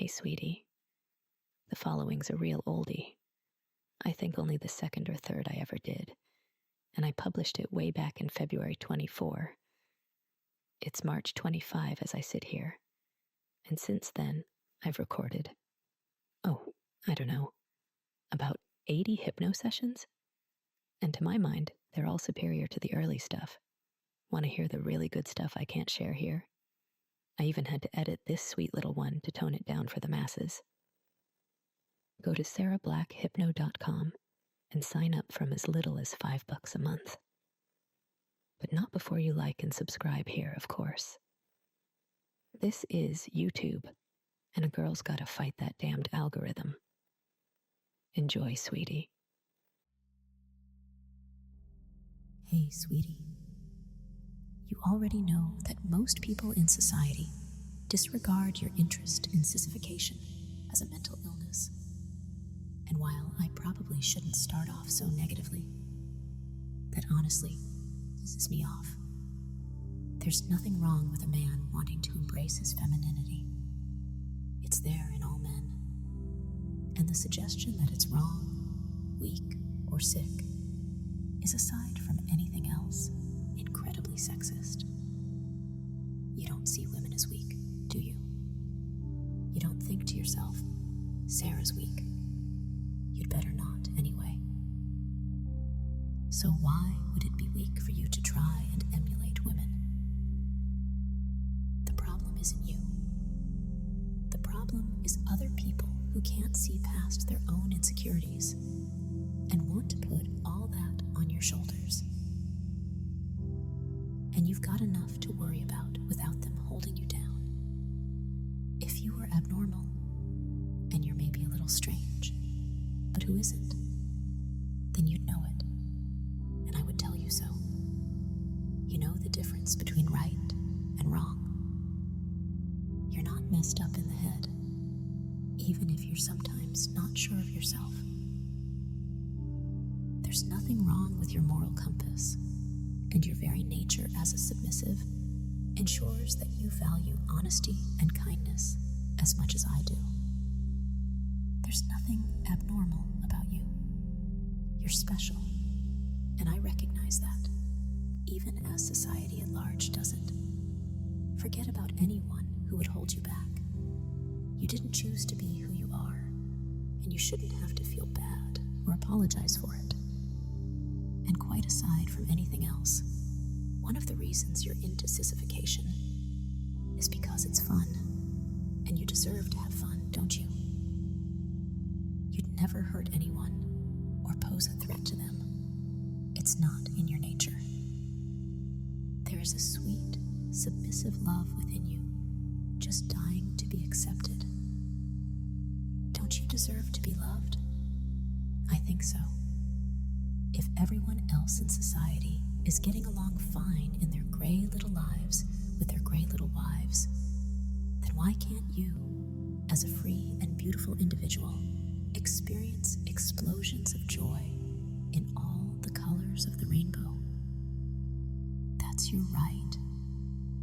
Hey, sweetie. The following's a real oldie. I think only the second or third I ever did, and I published it way back in February 24. It's March 25 as I sit here, and since then, I've recorded, I don't know, about 80 hypno sessions? And to my mind, they're all superior to the early stuff. Want to hear the really good stuff I can't share here? I even had to edit this sweet little one to tone it down for the masses. Go to sarahblackhypno.com and sign up from as little as $5 a month. But not before you like and subscribe here, of course. This is YouTube, and a girl's gotta fight that damned algorithm. Enjoy, sweetie. Hey, sweetie. You already know that most people in society disregard your interest in sissification as a mental illness. And while I probably shouldn't start off so negatively, that honestly pisses me off. There's nothing wrong with a man wanting to embrace his femininity. It's there in all men. And the suggestion that it's wrong, weak, or sick is, aside from anything else, incredibly sexist. You don't see women as weak, do you? You don't think to yourself, Sarah's weak. You'd better not, anyway. So why would it be weak for you to try and emulate women? The problem isn't you. The problem is other people who can't see past their own insecurities and want to put all that on your shoulders. And you've got enough to worry about without them holding you down. If you were abnormal, and you're maybe a little strange, but who isn't, then you'd know it, and I would tell you so. You know the difference between right and wrong. You're not messed up in the head, even if you're sometimes not sure of yourself. There's nothing wrong with your moral compass, and your very nature as a submissive ensures that you value honesty and kindness as much as I do. There's nothing abnormal about you. You're special, and I recognize that, even as society at large doesn't. Forget about anyone who would hold you back. You didn't choose to be who you are, and you shouldn't have to feel bad or apologize for it. And quite aside from anything else, one of the reasons you're into sissification is because it's fun, and you deserve to have fun, don't you? You'd never hurt anyone or pose a threat to them. It's not in your nature. There is a sweet, submissive love within you, just dying to be accepted. Don't you deserve to be loved? I think so. If everyone else in society is getting along fine in their gray little lives with their gray little wives, then why can't you, as a free and beautiful individual, experience explosions of joy in all the colors of the rainbow? That's your right,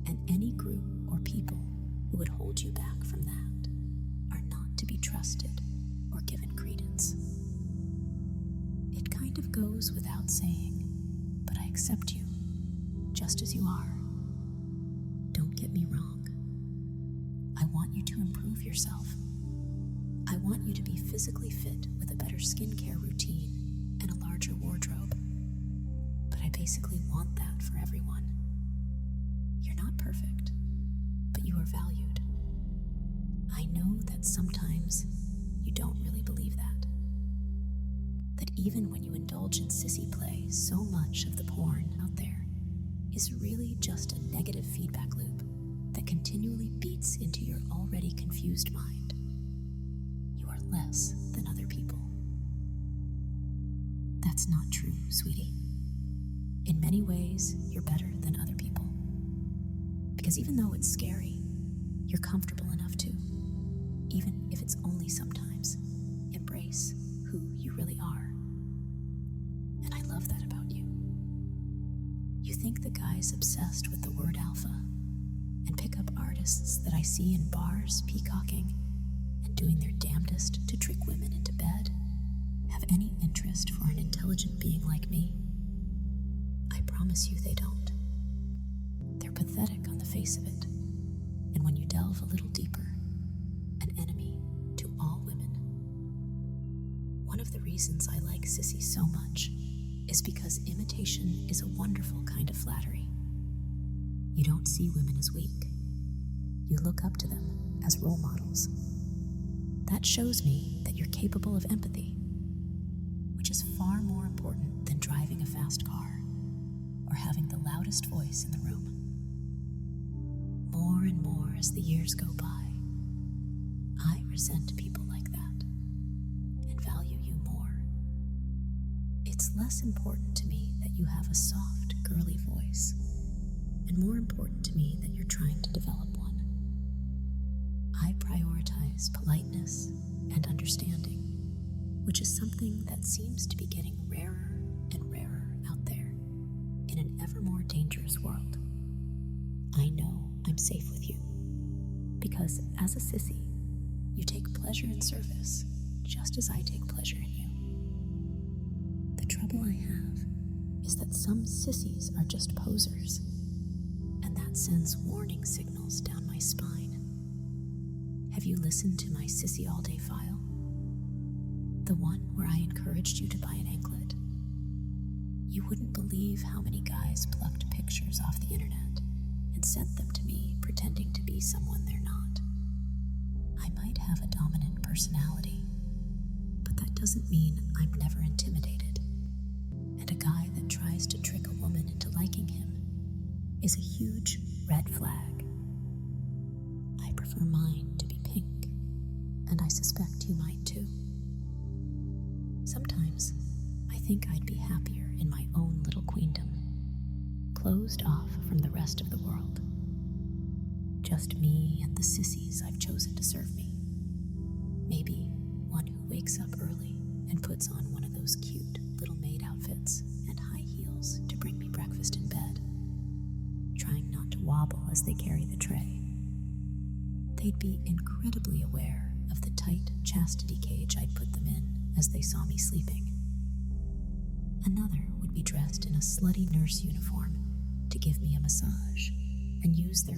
and any group or people who would hold you back from that are not to be trusted or given credence. It kind of goes without saying, but I accept you, just as you are. Don't get me wrong. I want you to improve yourself. I want you to be physically fit with a better skincare routine and a larger wardrobe. But I basically want that for everyone. You're not perfect, but you are valued. I know that sometimes you don't really believe that. That even when you indulge in sissy play, so much of the porn out there is really just a negative feedback loop that continually beats into your already confused mind. You are less than other people. That's not true, sweetie. In many ways, you're better than other people. Because even though it's scary, you're comfortable enough to, even if it's only sometimes, embrace who you really are. And I love that about you. You think the guys obsessed with the word alpha and pick up artists that I see in bars peacocking interest for an intelligent being like me? I promise you they don't. They're pathetic on the face of it, and when you delve a little deeper, an enemy to all women. One of the reasons I like Sissy so much is because imitation is a wonderful kind of flattery. You don't see women as weak. You look up to them as role models. That shows me that you're capable of empathy, which is far more important than driving a fast car or having the loudest voice in the room. More and more as the years go by, I resent people like that and value you more. It's less important to me that you have a soft, girly voice, and more important to me that you're trying to develop one. I prioritize politeness and understanding, which is something that seems to be getting rarer and rarer out there in an ever more dangerous world. I know I'm safe with you because as a sissy, you take pleasure in service just as I take pleasure in you. The trouble I have is that some sissies are just posers, and that sends warning signals down my spine. Have you listened to my Sissy All Day file? The one where I encouraged you to buy an anklet? You wouldn't believe how many guys plucked pictures off the internet and sent them to me pretending to be someone they're not. I might have a dominant personality, but that doesn't mean I'm never intimidated. And a guy that tries to trick a woman into liking him is a huge red flag. I prefer mine to be pink, and I suspect you might too. Sometimes I think I'd be happier in my own little queendom, closed off from the rest of the world. Just me and the sissies I've chosen to serve me. Maybe one who wakes up early and puts on one of those cute little maid outfits and high heels to bring me breakfast in bed, trying not to wobble as they carry the tray. They'd be incredibly aware of the tight chastity cage I'd put them in as they saw me sleeping. Another would be dressed in a slutty nurse uniform to give me a massage and use their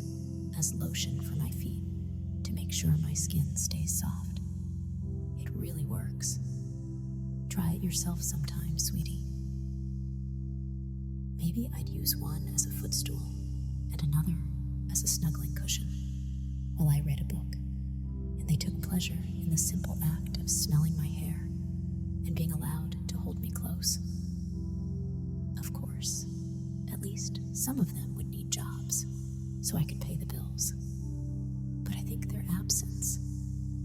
as lotion for my feet to make sure my skin stays soft. It really works. Try it yourself sometime, sweetie. Maybe I'd use one as a footstool and another as a snuggling cushion while I read a book, and they took pleasure in the simple act of smelling my hair and being allowed to hold me close. Of course, at least some of them would need jobs so I could pay the bills. But I think their absence,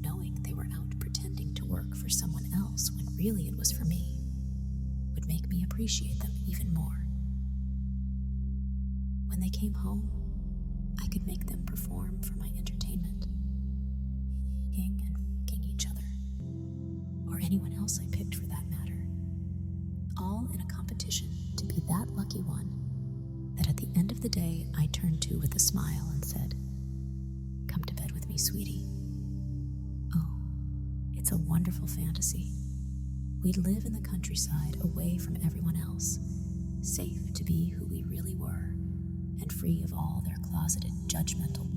knowing they were out pretending to work for someone else when really it was for me, would make me appreciate them even more. When they came home, I could make them perform for my entertainment, king and fucking each other, or anyone else I picked for that matter, all in a competition to be that lucky one that at the end of the day I turned to with a smile and said, "Come to bed with me, sweetie." Oh, it's a wonderful fantasy. We'd live in the countryside away from everyone else, safe to be who we really were, and free of all their closeted, judgmental.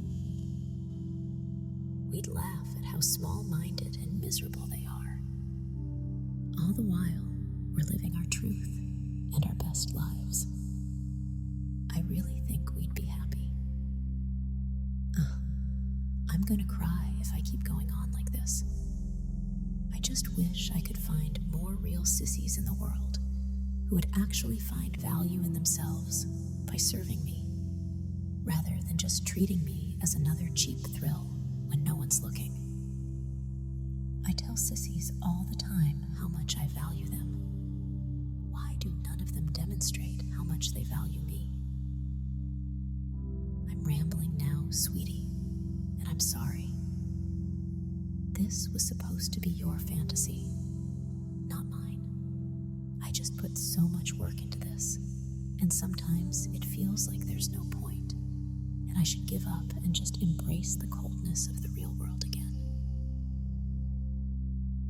We'd laugh at how small-minded and miserable they are. All the while, we're living our truth and our best lives. I really think we'd be happy. I'm gonna cry if I keep going on like this. I just wish I could find more real sissies in the world who would actually find value in themselves by serving me, rather than just treating me as another cheap thrill when no one's looking. I tell sissies all the time how much I value them. Why do none of them demonstrate how much they value me? I'm rambling now, sweetie, and I'm sorry. This was supposed to be your fantasy, not mine. I just put so much work into this, and sometimes it feels like there's no point, and I should give up and just embrace the coldness of the real world again.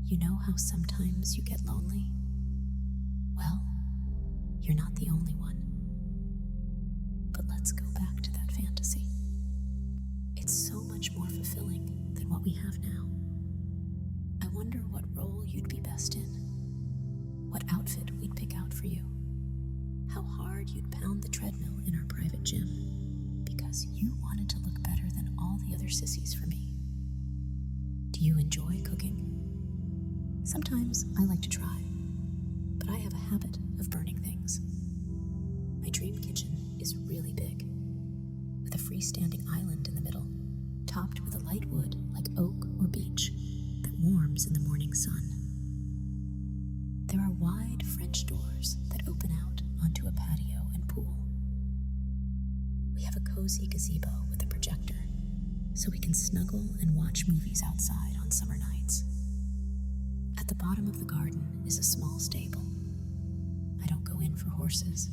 You know how sometimes you get lonely Well, you're not the only one. But let's go back to that fantasy. It's so much more fulfilling than what we have now. I wonder what role you'd be best in, what outfit we'd pick out for you, how hard you'd pound the treadmill in our private gym, because you wanted to look better than all the other sissies for me. Do you enjoy cooking? Sometimes I like to try, but I have a habit of burning things. My dream kitchen is really big, with a freestanding island in the middle, topped with a light wood like oak or beech that warms in the morning sun. There are wide French doors that open out onto a patio and pool. We have a cozy gazebo with a projector, so we can snuggle and watch movies outside on summer nights. At the bottom of the garden is a small stable. I don't go in for horses,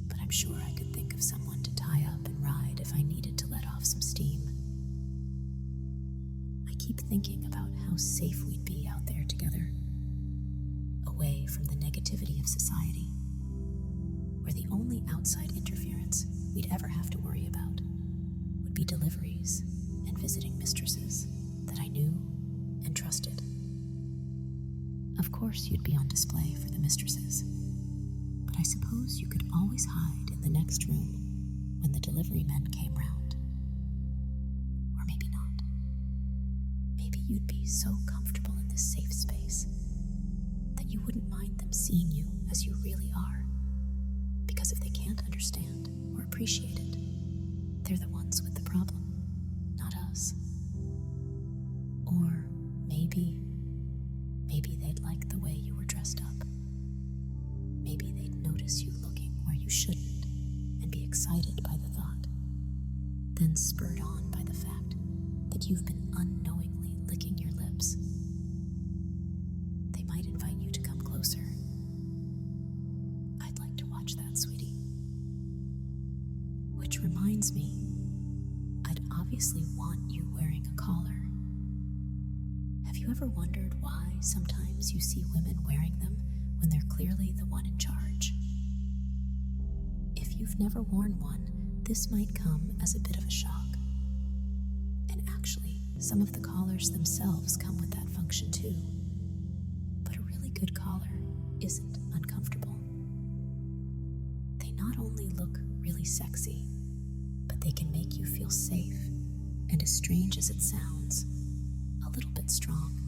but I'm sure I could think of someone to tie up and ride if I needed to let off some steam. I keep thinking about how safe we'd be out there together, away from the negativity of society, where the only outside interference we'd ever have to worry about would be deliveries and visiting mistresses that I knew and trusted. Of course you'd be on display for the mistresses, but I suppose you could always hide in the next room when the delivery men came round. Or maybe not. Maybe you'd be so comfortable in this safe space that you wouldn't mind them seeing you as you really are, because if they can't understand or appreciate it, they're the ones with the problem, not us. Or maybe they'd like the way you were dressed up. Maybe they'd notice you looking where you shouldn't and be excited by the thought, then spurred on by the fact that you've been unknowingly licking your lips. They might invite you to come closer. I'd like to watch that, sweetie. Which reminds me, I'd obviously want you wearing a collar. Have you ever wondered why sometimes you see women wearing them when they're clearly the one in charge? If you've never worn one, this might come as a bit of a shock. And actually, some of the collars themselves come with that function too. But a really good collar isn't uncomfortable. They not only look really sexy, but they can make you feel safe, and as strange as it sounds, a little bit strong.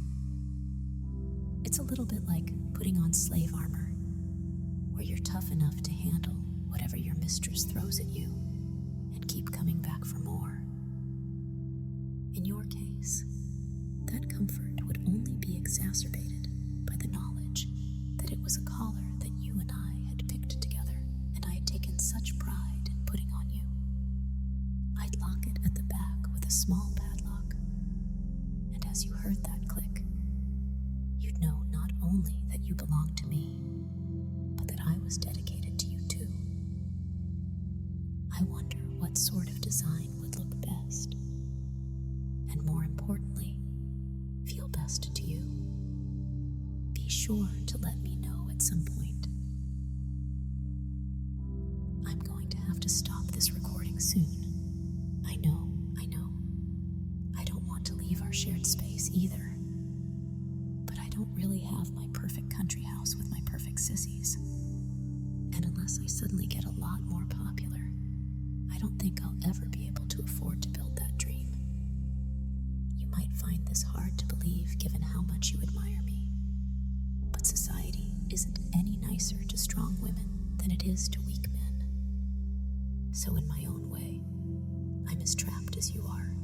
It's a little bit like putting on slave armor, where you're tough enough to handle whatever your mistress throws at you and keep coming back for more. In your case, that comfort would only be exacerbated by the knowledge that it was a collar that you and I had picked together, and I had taken such pride in putting on you. I'd lock it at the back with a small padlock, and as you heard that click, you'd know not only that you belonged to me, but that I was dedicated to you too. I wonder what sort of design would look best, and more importantly, feel best to you. Be sure to let me know at some point. I'm going to have to stop this recording soon. I know. I don't want to leave our shared space either. But I don't really have my perfect country house with my perfect sissies. And unless I suddenly get a lot more popular, I don't think I'll ever be able to afford to build that dream. You might find this hard to believe given how much you admire me, but society isn't any nicer to strong women than it is to weak men. So in my own way, I'm as trapped as you are,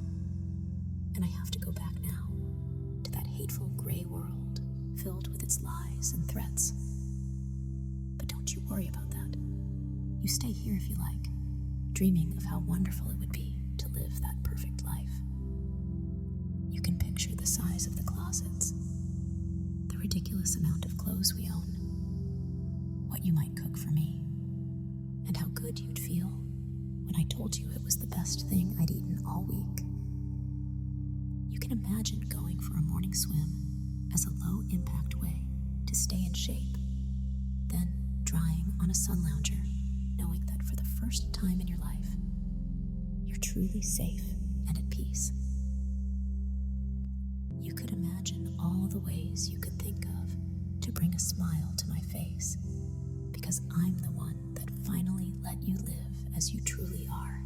and I have to go back now to that hateful gray world filled with its lies and threats. But don't you worry about that. You stay here if you like, dreaming of how wonderful it would be to live that perfect life. You can picture the size of the closets, the ridiculous amount of clothes we own, what you might cook for me, and how good you'd feel when I told you it was the best thing I'd eaten all week. You can imagine going for a morning swim as a low-impact way to stay in shape, then drying on a sun lounger, knowing that for the first time in your life, you're truly safe and at peace. You could imagine all the ways you could think of to bring a smile to my face, because I'm the one that finally let you live as you truly are.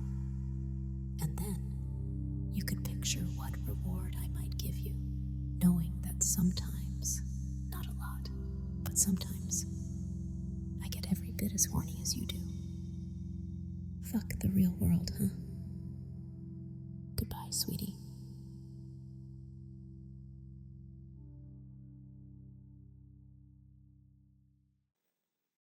And then you could picture what reward I might give you, knowing that sometimes, not a lot, but sometimes, I get every bit as horny as you do. Fuck the real world, huh? Goodbye, sweetie.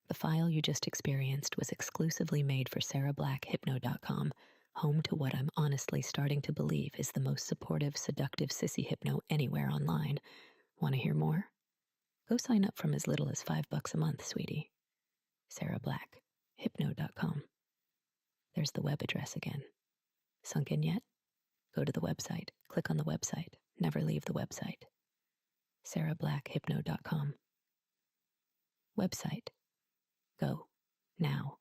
The file you just experienced was exclusively made for SarahBlackHypno.com, home to what I'm honestly starting to believe is the most supportive, seductive sissy hypno anywhere online. Want to hear more? Go sign up from as little as $5 a month, sweetie. SarahBlackHypno.com. There's the web address again. Sunk in yet? Go to the website. Click on the website. Never leave the website. SarahBlackHypno.com. Website. Go. Now.